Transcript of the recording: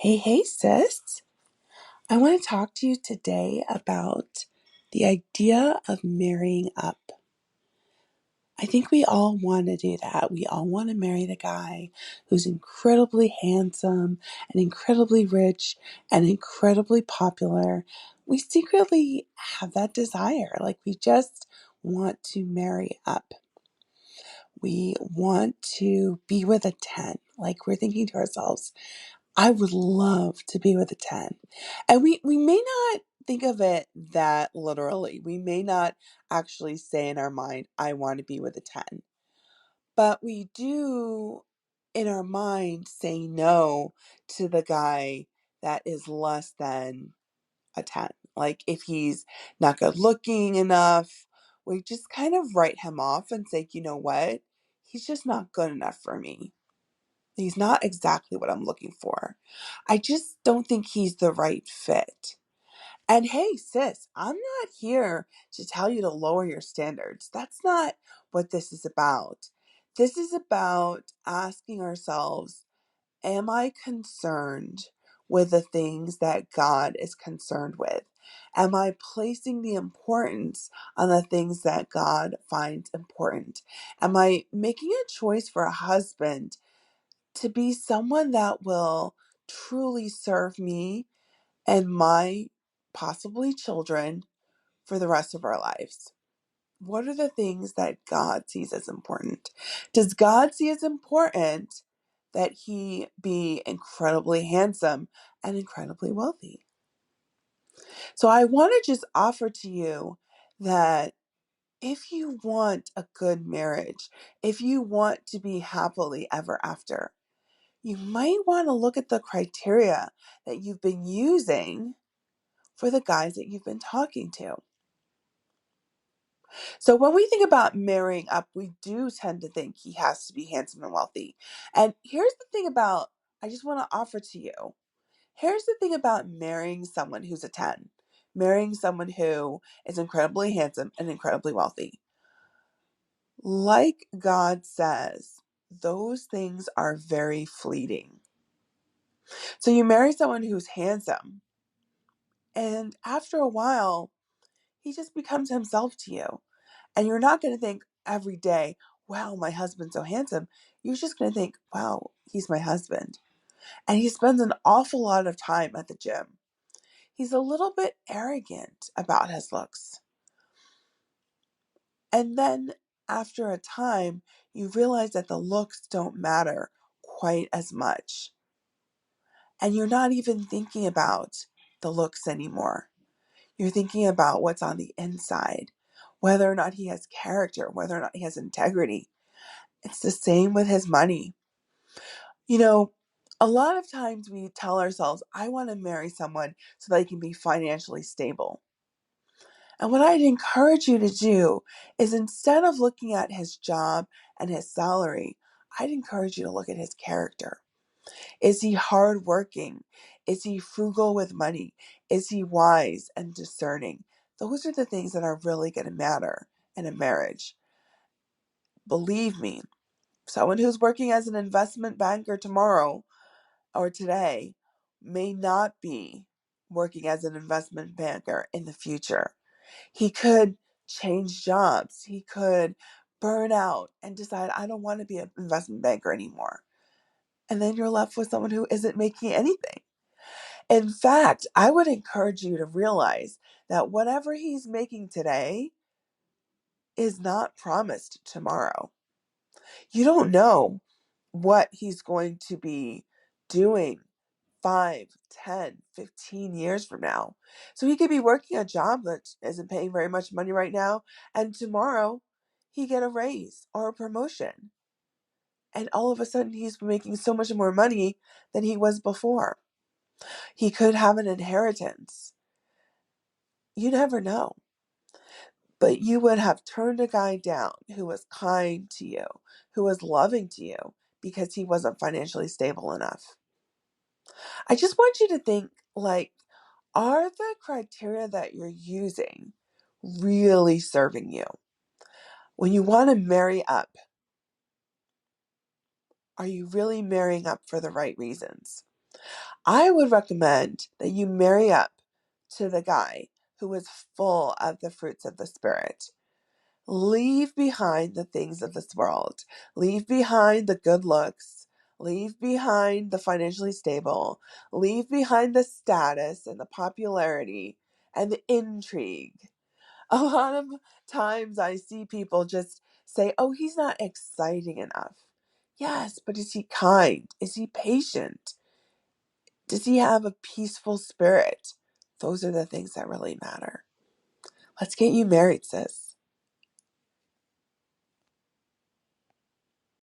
Hey, sis. I want to talk to you today about the idea of marrying up. I think we all want to do that. We all want to marry the guy who's incredibly handsome and incredibly rich and incredibly popular. We secretly have that desire. We just want to marry up. We want to be with a 10. We're thinking to ourselves, I would love to be with a 10. And we may not think of it that literally. We may not actually say in our mind, I want to be with a 10. But we do in our mind say no to the guy that is less than a 10. If he's not good looking enough, we just kind of write him off and say, you know what? He's just not good enough for me. He's not exactly what I'm looking for. I just don't think he's the right fit. And hey, sis, I'm not here to tell you to lower your standards. That's not what this is about. This is about asking ourselves, am I concerned with the things that God is concerned with? Am I placing the importance on the things that God finds important? Am I making a choice for a husband to be someone that will truly serve me and my possibly children for the rest of our lives? What are the things that God sees as important? Does God see as important that he be incredibly handsome and incredibly wealthy? So I want to just offer to you that if you want a good marriage, if you want to be happily ever after, you might want to look at the criteria that you've been using for the guys that you've been talking to. So when we think about marrying up, we do tend to think he has to be handsome and wealthy. And here's the thing about, I just want to offer to you, here's the thing about marrying someone who's a 10, marrying someone who is incredibly handsome and incredibly wealthy. Like God says, those things are very fleeting. So you marry someone who's handsome, and after a while, he just becomes himself to you. And you're not going to think every day, wow, my husband's so handsome. You're just going to think, wow, he's my husband. And he spends an awful lot of time at the gym. He's a little bit arrogant about his looks. And then after a time, you realize that the looks don't matter quite as much. And you're not even thinking about the looks anymore. You're thinking about what's on the inside, whether or not he has character, whether or not he has integrity. It's the same with his money. You know, a lot of times we tell ourselves, I want to marry someone so that I can be financially stable. And what I'd encourage you to do is instead of looking at his job and his salary, I'd encourage you to look at his character. Is he hardworking? Is he frugal with money? Is he wise and discerning? Those are the things that are really going to matter in a marriage. Believe me, someone who's working as an investment banker tomorrow or today may not be working as an investment banker in the future. He could change jobs. He could burn out and decide, I don't want to be an investment banker anymore. And then you're left with someone who isn't making anything. In fact, I would encourage you to realize that whatever he's making today is not promised tomorrow. You don't know what he's going to be doing 5, 10, 15 years from now. So he could be working a job that isn't paying very much money right now, and tomorrow he get a raise or a promotion. And all of a sudden he's making so much more money than he was before. He could have an inheritance. You never know. But you would have turned a guy down who was kind to you, who was loving to you, because he wasn't financially stable enough. I just want you to think, are the criteria that you're using really serving you? When you want to marry up, are you really marrying up for the right reasons? I would recommend that you marry up to the guy who is full of the fruits of the Spirit. Leave behind the things of this world. Leave behind the good looks. Leave behind the financially stable. Leave behind the status and the popularity and the intrigue. A lot of times I see people just say, oh, he's not exciting enough. Yes, but is he kind? Is he patient? Does he have a peaceful spirit? Those are the things that really matter. Let's get you married, sis.